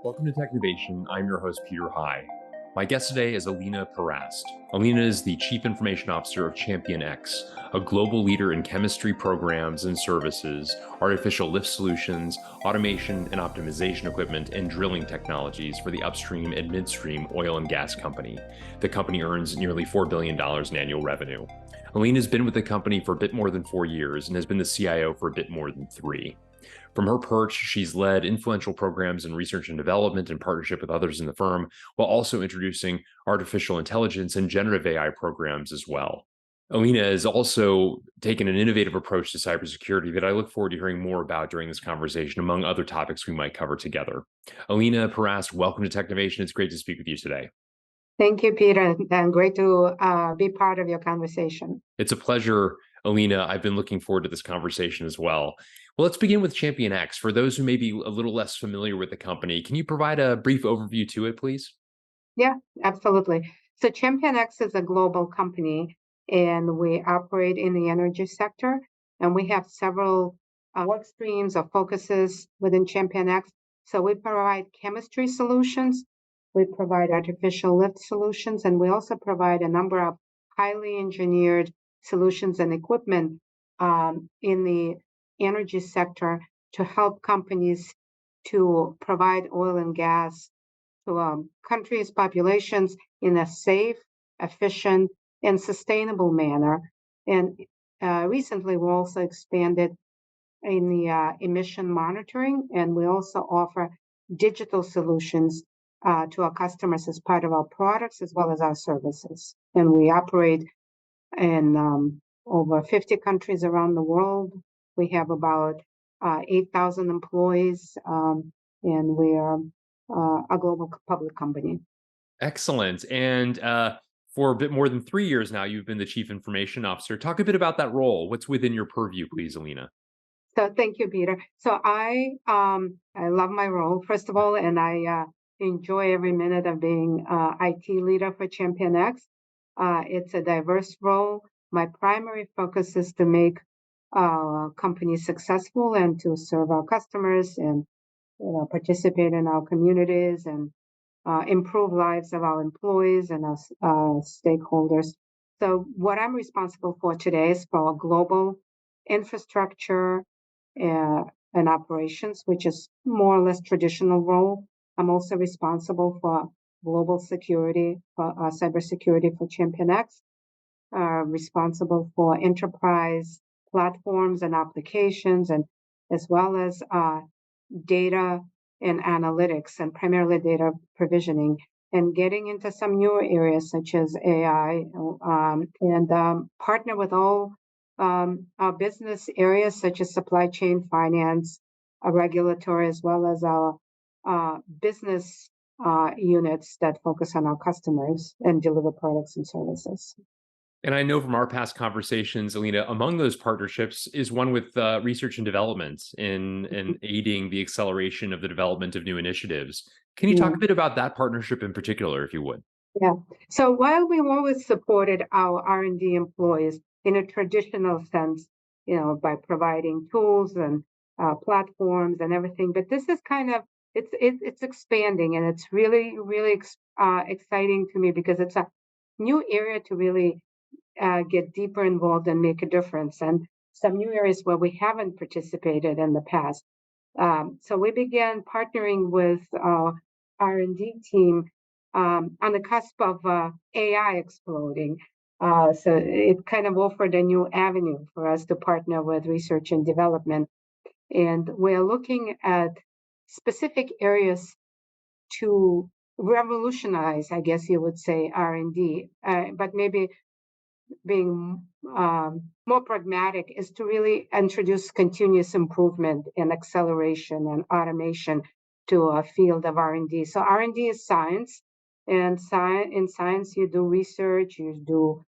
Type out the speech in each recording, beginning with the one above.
Welcome to Technovation. I'm your host, Peter High. My guest today is Alina Parast. Alina is the Chief Information Officer of ChampionX, a global leader in chemistry programs and services, artificial lift solutions, automation and optimization equipment, and drilling technologies for the upstream and midstream oil and gas company. The company earns nearly $4 billion in annual revenue. Alina has been with the company for a bit more than 4 years and has been the CIO for a bit more than 3. From her perch, she's led influential programs in research and development in partnership with others in the firm, while also introducing artificial intelligence and generative AI programs as well. Alina has also taken an innovative approach to cybersecurity that I look forward to hearing more about during this conversation, among other topics we might cover together. Alina Parast, welcome to Technovation. It's great to speak with you today. Thank you, Peter, and great to be part of your conversation. It's a pleasure, Alina. I've been looking forward to this conversation as well. Well, let's begin with ChampionX. For those who may be a little less familiar with the company, can you provide a brief overview to it, please? Yeah, absolutely. So ChampionX is a global company, and we operate in the energy sector, and we have several work streams or focuses within ChampionX. So we provide chemistry solutions, we provide artificial lift solutions, and we also provide a number of highly engineered solutions and equipment in the energy sector to help companies to provide oil and gas to countries' populations in a safe, efficient, and sustainable manner. And recently, we also expanded in the emission monitoring, and we also offer digital solutions to our customers as part of our products as well as our services. And we operate in over 50 countries around the world. We have about 8,000 employees, and we are a global public company. Excellent. And for a bit more than 3 years now, you've been the Chief Information Officer. Talk a bit about that role. What's within your purview, please, Alina? So thank you, Peter. So I love my role, first of all, and I enjoy every minute of being IT leader for ChampionX. It's a diverse role. My primary focus is to make companies successful and to serve our customers and participate in our communities and improve lives of our employees and our stakeholders. So what I'm responsible for today is for global infrastructure and operations, which is more or less traditional role. I'm also responsible for global security, for cybersecurity for ChampionX, responsible for enterprise platforms and applications, and as well as data and analytics, and primarily data provisioning, and getting into some newer areas such as AI, and partner with all our business areas such as supply chain, finance, regulatory, as well as our business units that focus on our customers and deliver products and services. And I know from our past conversations, Alina, among those partnerships is one with research and development in aiding the acceleration of the development of new initiatives. Can you talk a bit about that partnership in particular, if you would? Yeah. So while we've always supported our R&D employees in a traditional sense, by providing tools and platforms and everything, but this is kind of it's expanding, and it's really exciting to me because it's a new area to really get deeper involved and make a difference, and some new areas where we haven't participated in the past. So we began partnering with our R&D team on the cusp of AI exploding. So it kind of offered a new avenue for us to partner with research and development. And we're looking at specific areas to revolutionize, I guess you would say, R&D, but maybe being more pragmatic is to really introduce continuous improvement and acceleration and automation to a field of R&D. So R&D is science, and in science you do research, you do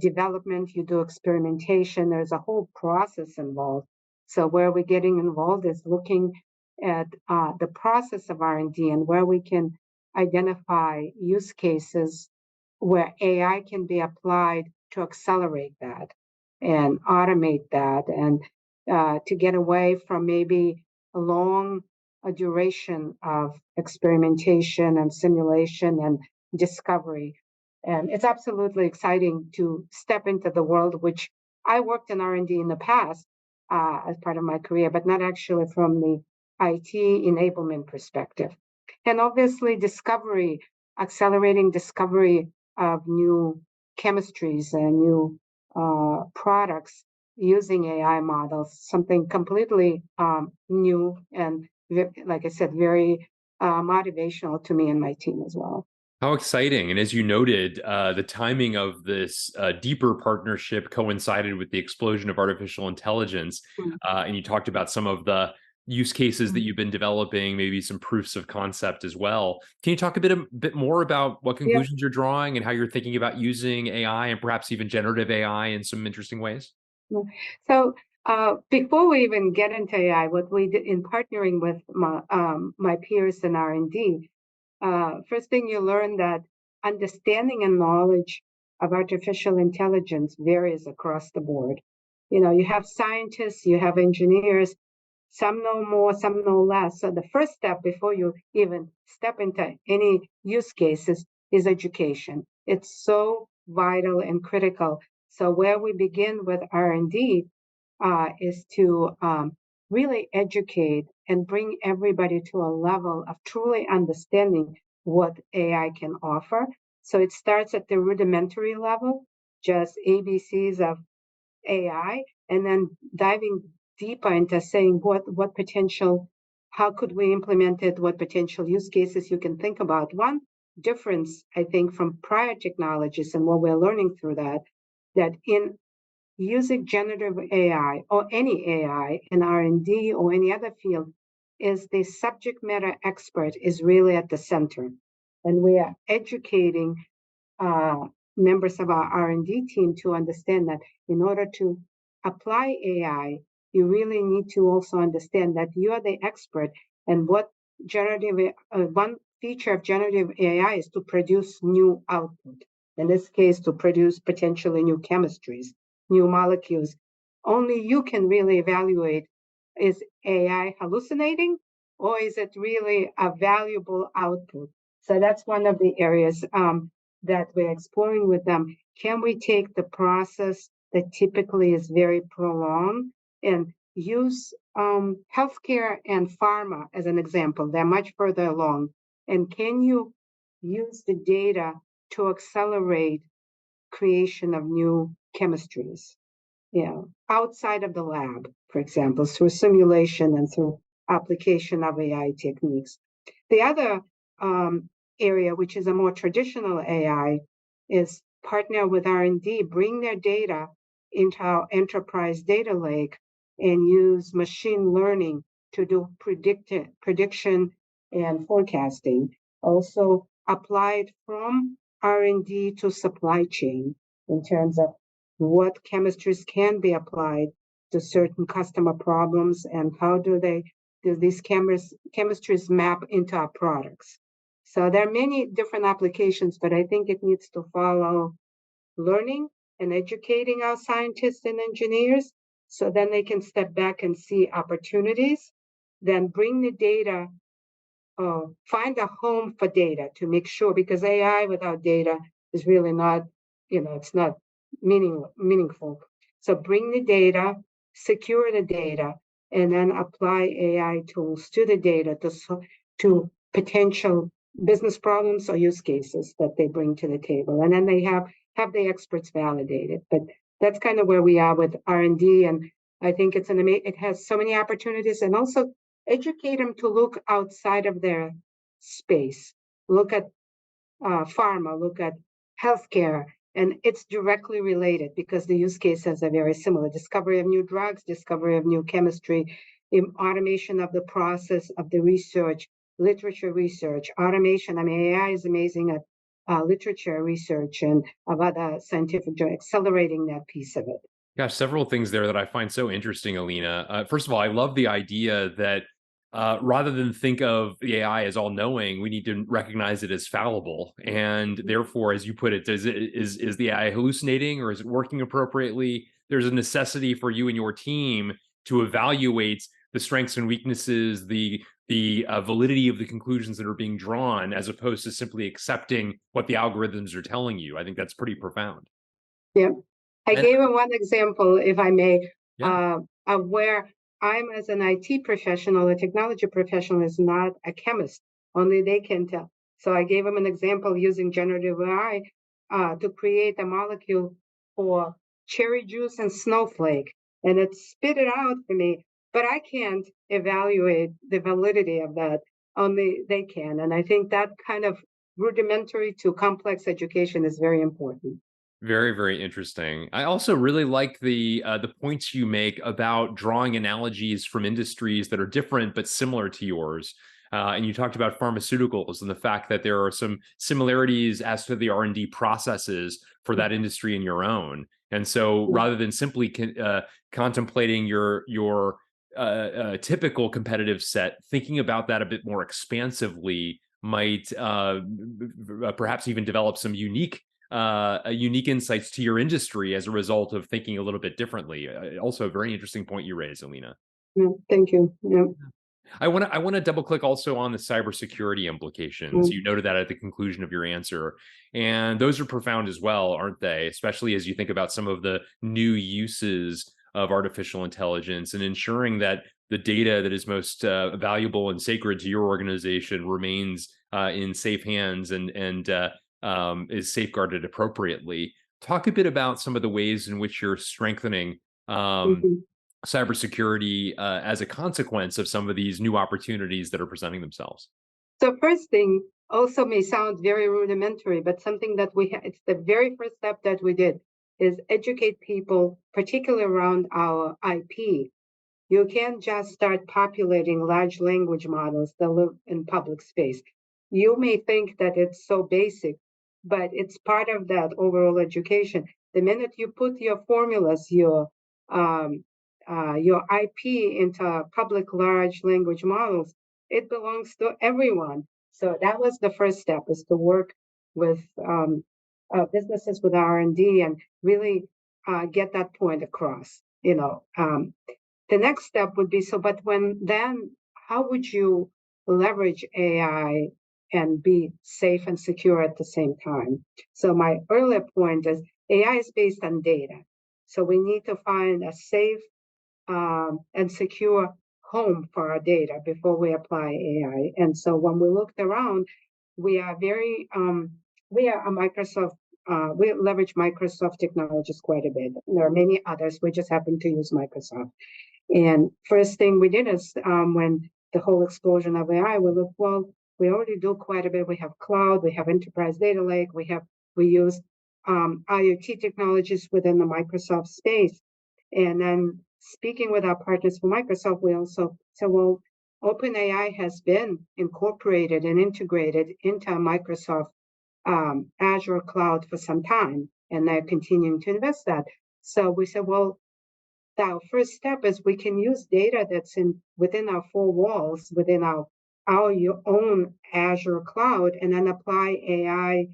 development, you do experimentation. There's a whole process involved. So where we're getting involved is looking at the process of R&D and where we can identify use cases where AI can be applied to accelerate that and automate that, and to get away from maybe long a duration of experimentation and simulation and discovery. And it's absolutely exciting to step into the world, which I worked in R&D in the past as part of my career, but not actually from the IT enablement perspective. And obviously, discovery, accelerating discovery of new chemistries and new products using AI models, something completely new and, like I said, very motivational to me and my team as well. How exciting. And as you noted, the timing of this deeper partnership coincided with the explosion of artificial intelligence. Mm. And you talked about some of the use cases that Mm. you've been developing, maybe some proofs of concept as well. Can you talk a bit more about what Yeah. conclusions you're drawing and how you're thinking about using AI and perhaps even generative AI in some interesting ways? Yeah. So before we even get into AI, what we did in partnering with my peers in R&D, first thing you learn that understanding and knowledge of artificial intelligence varies across the board. You know, you have scientists, you have engineers, some know more, some know less. So the first step before you even step into any use cases is education. It's so vital and critical. So where we begin with R&D is to really educate and bring everybody to a level of truly understanding what AI can offer. So it starts at the rudimentary level, just ABCs of AI, and then diving deeper into saying what potential, how could we implement it, what potential use cases you can think about. One difference, I think, from prior technologies and what we're learning through that, that in using generative AI or any AI in R&D or any other field, is the subject matter expert is really at the center, and we are educating uh, members of our R&D team to understand that in order to apply AI, you really need to also understand that you are the expert, and what generative one feature of generative AI is to produce new output. In this case, to produce potentially new chemistries, new molecules. Only you can really evaluate, is AI hallucinating or is it really a valuable output? So that's one of the areas that we're exploring with them. Can we take the process that typically is very prolonged and use healthcare and pharma as an example? They're much further along. And can you use the data to accelerate creation of new chemistries? Outside of the lab, for example, through simulation and through application of AI techniques. The other area, which is a more traditional AI, is partner with R&D, bring their data into our enterprise data lake and use machine learning to do prediction and forecasting. Also applied from R&D to supply chain in terms of what chemistries can be applied to certain customer problems and how do these chemistries map into our products. So there are many different applications, but I think it needs to follow learning and educating our scientists and engineers so then they can step back and see opportunities, then bring the data, find a home for data to make sure, because AI without data is really not, it's not meaningful. So bring the data, secure the data, and then apply AI tools to the data to potential business problems or use cases that they bring to the table. And then they have the experts validated. But that's kind of where we are with R&D. And I think it has so many opportunities, and also educate them to look outside of their space, look at pharma, look at healthcare, and it's directly related because the use cases are very similar. Discovery of new drugs, discovery of new chemistry, automation of the process of the research, literature research, automation. I mean, AI is amazing at literature research and of other scientific, accelerating that piece of it. Gosh, several things there that I find so interesting, Alina. First of all, I love the idea that rather than think of the AI as all knowing, we need to recognize it as fallible. And therefore, as you put it, is the AI hallucinating or is it working appropriately? There's a necessity for you and your team to evaluate the strengths and weaknesses, the validity of the conclusions that are being drawn, as opposed to simply accepting what the algorithms are telling you. I think that's pretty profound. Yeah. I And gave him one example, if I may, yeah, of where I'm as an IT professional, a technology professional is not a chemist. Only they can tell. So I gave him an example using generative AI to create a molecule for cherry juice and snowflake, and it spit it out for me. But I can't evaluate the validity of that. Only they can, and I think that kind of rudimentary to complex education is very important. very, very interesting. I also really like the points you make about drawing analogies from industries that are different but similar to yours. And you talked about pharmaceuticals and the fact that there are some similarities as to the R&D processes for that industry and your own. And so, rather than simply contemplating your typical competitive set, thinking about that a bit more expansively might perhaps even develop some unique insights to your industry as a result of thinking a little bit differently. Also, a very interesting point you raised, Alina. Yeah, thank you. Yeah. I want to double click also on the cybersecurity implications. Mm, You noted that at the conclusion of your answer, and those are profound as well, aren't they? Especially as you think about some of the new uses of artificial intelligence and ensuring that the data that is most valuable and sacred to your organization remains in safe hands and is safeguarded appropriately. Talk a bit about some of the ways in which you're strengthening mhm. cybersecurity as a consequence of some of these new opportunities that are presenting themselves. So first thing also may sound very rudimentary, but something that it's the very first step that we did is educate people, particularly around our IP. You can't just start populating large language models that live in public space. You may think that it's so basic, but it's part of that overall education. The minute you put your formulas, um, your IP into public large language models, it belongs to everyone. So that was the first step: is to work with businesses with R&D and really get that point across. The next step would be so, but how would you leverage AI and be safe and secure at the same time? So, my earlier point is AI is based on data. So, we need to find a safe and secure home for our data before we apply AI. And so, when we looked around, we are we are a Microsoft. We leverage Microsoft technologies quite a bit. There are many others. We just happen to use Microsoft. And first thing we did is when the whole explosion of AI, we looked, well, we already do quite a bit. We have cloud, we have enterprise data lake, we use IoT technologies within the Microsoft space. And then speaking with our partners for Microsoft, we also said, well, OpenAI has been incorporated and integrated into Microsoft Azure cloud for some time, and they're continuing to invest that. So we said, well, our first step is we can use data that's in within our four walls, within our your own Azure cloud, and then apply AI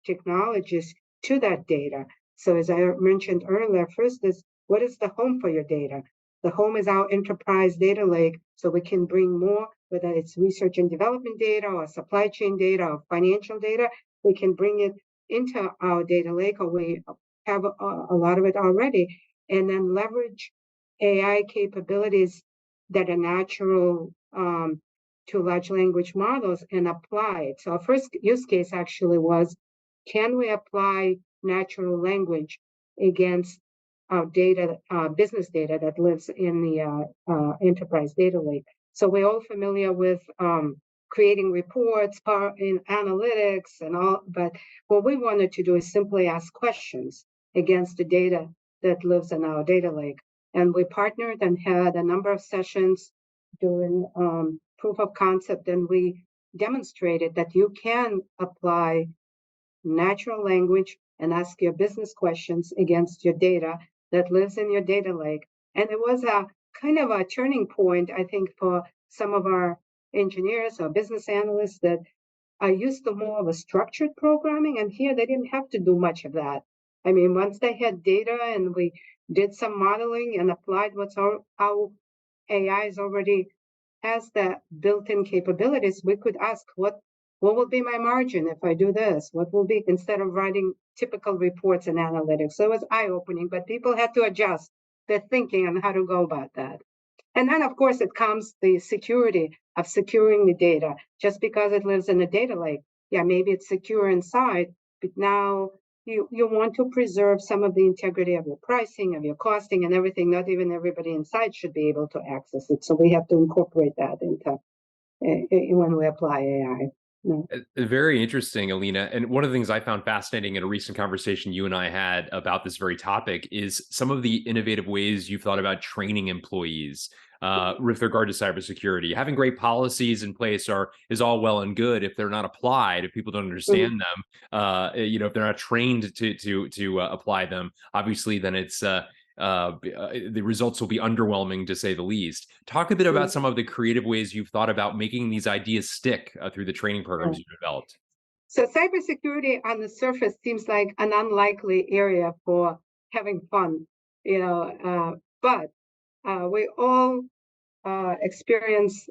technologies to that data. So as I mentioned earlier, first is what is the home for your data? The home is our enterprise data lake, so we can bring more, whether it's research and development data or supply chain data or financial data, we can bring it into our data lake, or we have a lot of it already, and then leverage AI capabilities that are natural to large language models and apply it. So our first use case actually was, can we apply natural language against our data, business data that lives in the enterprise data lake? So we're all familiar with creating reports, in analytics and all, but what we wanted to do is simply ask questions against the data that lives in our data lake. And we partnered and had a number of sessions doing proof of concept, and we demonstrated that you can apply natural language and ask your business questions against your data that lives in your data lake. And it was a kind of a turning point, I think, for some of our engineers or business analysts that are used to more of a structured programming, and here they didn't have to do much of that. I mean, once they had data and we did some modeling and applied what's our AI is already has the built-in capabilities, we could ask what will be my margin if I do this? What will be instead of writing typical reports and analytics? So it was eye-opening, but people had to adjust their thinking on how to go about that. And then, of course, it comes the security of securing the data. Just because it lives in a data lake, yeah, maybe it's secure inside, but now you want to preserve some of the integrity of your pricing, of your costing, and everything. Not even everybody inside should be able to access it. So we have to incorporate that into when we apply AI. No. Very interesting, Alina. And one of the things I found fascinating in a recent conversation you and I had about this very topic is some of the innovative ways you've thought about training employees with regard to cybersecurity. Having great policies in place is all well and good if they're not applied, if people don't understand them. If they're not trained to apply them, obviously, then it's the results will be underwhelming to say the least. Talk a bit about some of the creative ways you've thought about making these ideas stick through the training programs you've developed. So cybersecurity on the surface seems like an unlikely area for having fun, but we all experience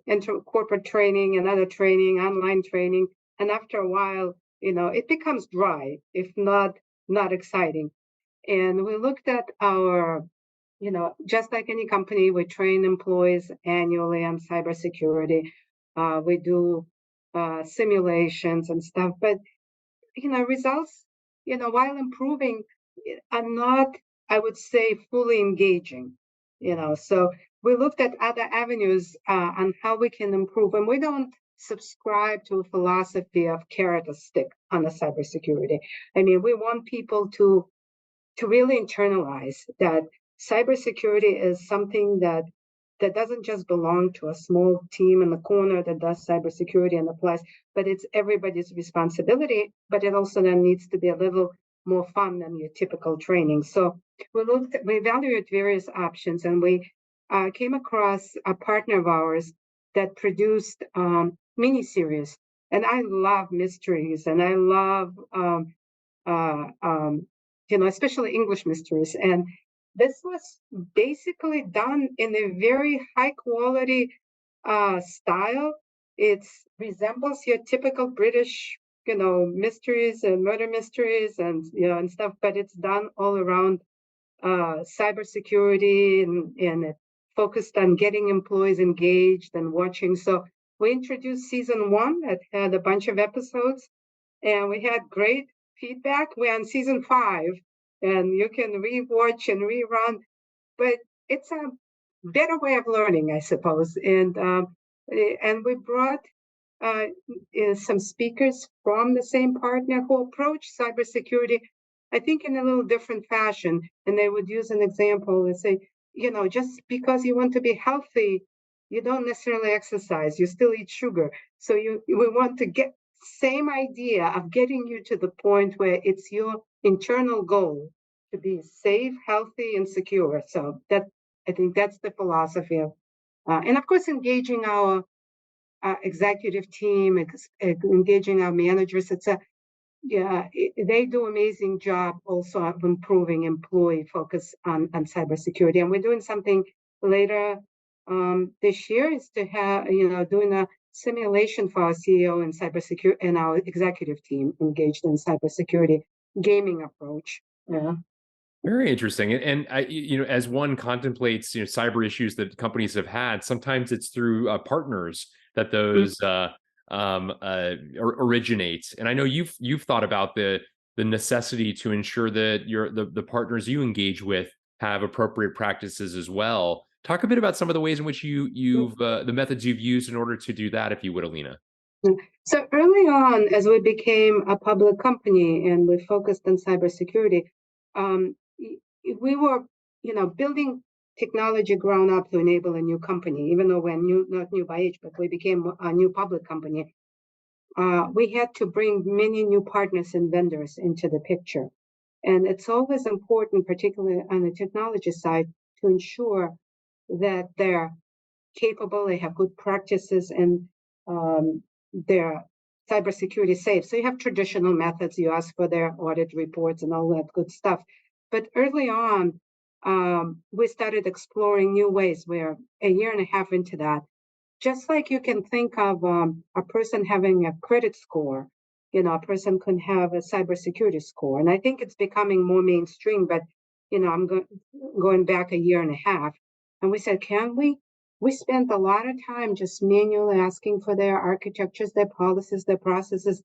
corporate training and other training, online training, and after a while, it becomes dry, if not exciting. And we looked at our, just like any company, we train employees annually on cybersecurity. We do simulations and stuff, but results, while improving, are not, I would say, fully engaging. So we looked at other avenues on how we can improve, and we don't subscribe to a philosophy of carrot or stick on the cybersecurity. I mean, we want people to really internalize that cybersecurity is something that doesn't just belong to a small team in the corner that does cybersecurity and applies, but it's everybody's responsibility. But it also then needs to be a little more fun than your typical training. So we evaluated various options, and we came across a partner of ours that produced mini series. And I love mysteries, and I love uh, um, especially English mysteries. And this was basically done in a very high quality style. It resembles your typical British, mysteries and murder mysteries and stuff, but it's done all around cybersecurity and it focused on getting employees engaged and watching. So we introduced season 1 that had a bunch of episodes, and we had great feedback. We're on season 5, and you can rewatch and rerun, but it's a better way of learning, I suppose. And we brought uh, some speakers from the same partner who approach cybersecurity, I think, in a little different fashion. And they would use an example and say, just because you want to be healthy, you don't necessarily exercise. You still eat sugar. So we want to get same idea of getting you to the point where it's your internal goal to be safe, healthy, and secure. So I think that's the philosophy of, and of course, engaging our executive team, engaging our managers. They do amazing job also of improving employee focus on cybersecurity. And we're doing something later this year is to have, doing a simulation for our CEO and cybersecurity and our executive team engaged in cybersecurity gaming approach. Yeah. Very interesting. And as one contemplates, cyber issues that companies have had, sometimes it's through partners that those originate. And I know you've thought about the necessity to ensure that the partners you engage with have appropriate practices as well. Talk a bit about some of the ways in which you've the methods you've used in order to do that, if you would, Alina. So early on, as we became a public company and we focused on cybersecurity, we were, building technology ground up to enable a new company. Even though we're not new by age, but we became a new public company. We had to bring many new partners and vendors into the picture. And it's always important, particularly on the technology side, to ensure that they're capable, they have good practices, and they're cybersecurity safe. So you have traditional methods. You ask for their audit reports and all that good stuff. But early on, we started exploring new ways. We're a year and a half into that. Just like you can think of a person having a credit score, a person can have a cybersecurity score. And I think it's becoming more mainstream, but, I'm going back a year and a half. And we said, can we? We spent a lot of time just manually asking for their architectures, their policies, their processes.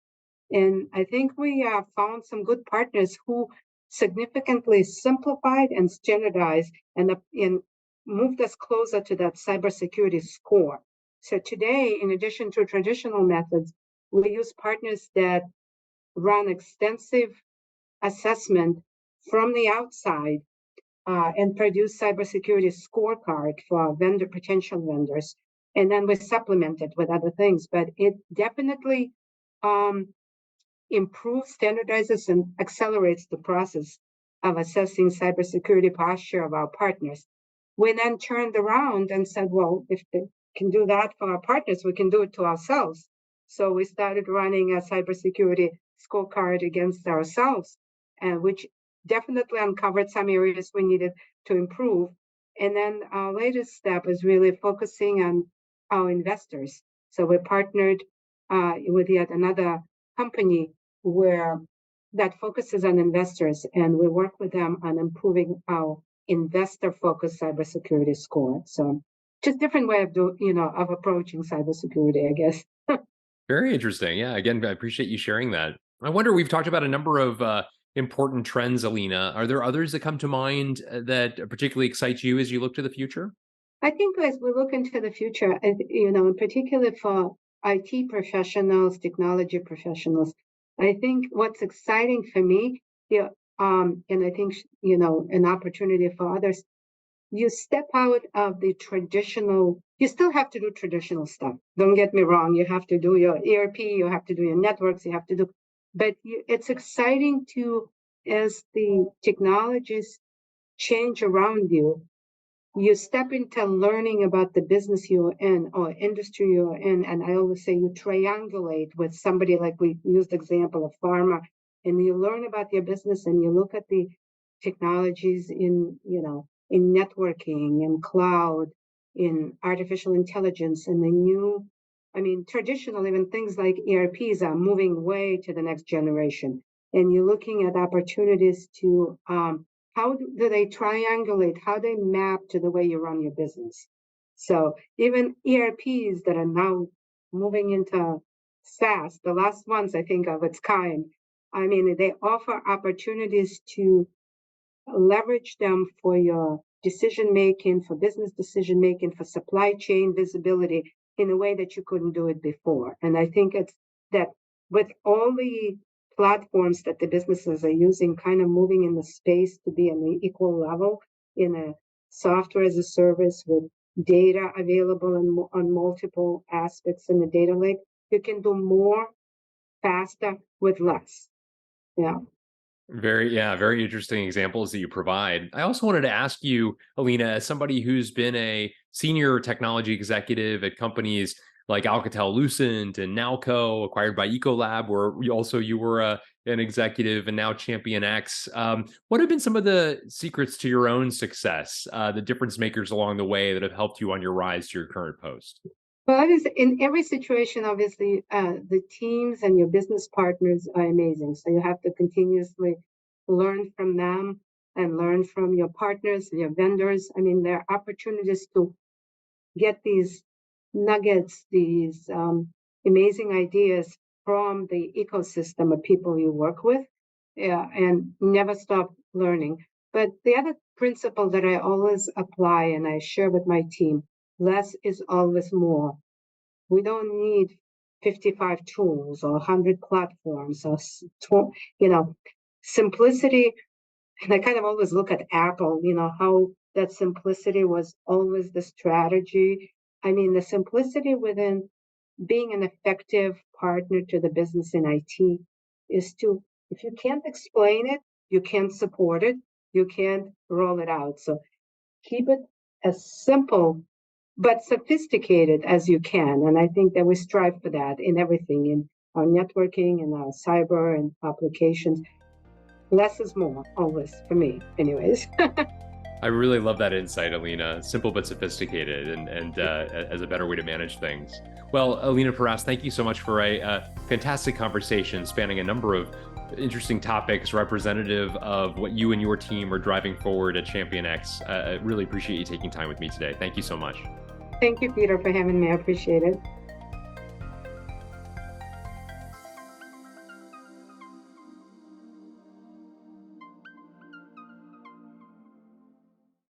And I think we found some good partners who significantly simplified and standardized and moved us closer to that cybersecurity score. So today, in addition to traditional methods, we use partners that run extensive assessment from the outside and produce cybersecurity scorecard for our potential vendors. And then we supplement it with other things. But it definitely um, improves, standardizes, and accelerates the process of assessing cybersecurity posture of our partners. We then turned around and said, well, if they can do that for our partners, we can do it to ourselves. So we started running a cybersecurity scorecard against ourselves, which definitely uncovered some areas we needed to improve. And then our latest step is really focusing on our investors. So we partnered with yet another company where that focuses on investors, and we work with them on improving our investor-focused cybersecurity score. So just different way of approaching cybersecurity, I guess. Very interesting. Yeah. Again, I appreciate you sharing that. I wonder, we've talked about a number of important trends, Alina. Are there others that come to mind that particularly excite you as you look to the future? I think as we look into the future, in particular for IT professionals, technology professionals, I think what's exciting for me, and I think, an opportunity for others, you step out of the traditional, you still have to do traditional stuff. Don't get me wrong. You have to do your ERP, you have to do your networks, you have to do, but it's exciting as the technologies change around you step into learning about the business you're in or industry you're in. And I always say you triangulate with somebody, like we used the example of pharma, and you learn about your business and you look at the technologies in networking, in cloud, in artificial intelligence, and traditional, even things like ERPs are moving way to the next generation. And you're looking at opportunities to how do they triangulate, how they map to the way you run your business. So even ERPs that are now moving into SaaS, the last ones I think of its kind, they offer opportunities to leverage them for your decision making, for business decision making, for supply chain visibility in a way that you couldn't do it before. And I think it's that with all the platforms that the businesses are using, kind of moving in the space to be on the equal level in a software as a service with data available on multiple aspects in the data lake, you can do more faster with less. Yeah. Very interesting examples that you provide. I also wanted to ask you, Alina, as somebody who's been a senior technology executive at companies like Alcatel-Lucent and Nowco, acquired by Ecolab, where you were an executive, and now ChampionX. What have been some of the secrets to your own success, the difference makers along the way that have helped you on your rise to your current post? Well, in every situation, obviously, the teams and your business partners are amazing. So you have to continuously learn from them and learn from your partners, your vendors. There are opportunities to get these nuggets, these amazing ideas from the ecosystem of people you work with, and never stop learning. But the other principle that I always apply and I share with my team, less is always more. We don't need 55 tools or 100 platforms or, simplicity. And I kind of always look at Apple, how that simplicity was always the strategy. The simplicity within being an effective partner to the business in IT is to, if you can't explain it, you can't support it, you can't roll it out. So keep it as simple but sophisticated as you can. And I think that we strive for that in everything, in our networking and our cyber and applications. Less is more, always, for me, anyways. I really love that insight, Alina. Simple but sophisticated, and as a better way to manage things. Well, Alina Parast, thank you so much for a fantastic conversation spanning a number of interesting topics representative of what you and your team are driving forward at ChampionX. I really appreciate you taking time with me today. Thank you so much. Thank you, Peter, for having me. I appreciate it.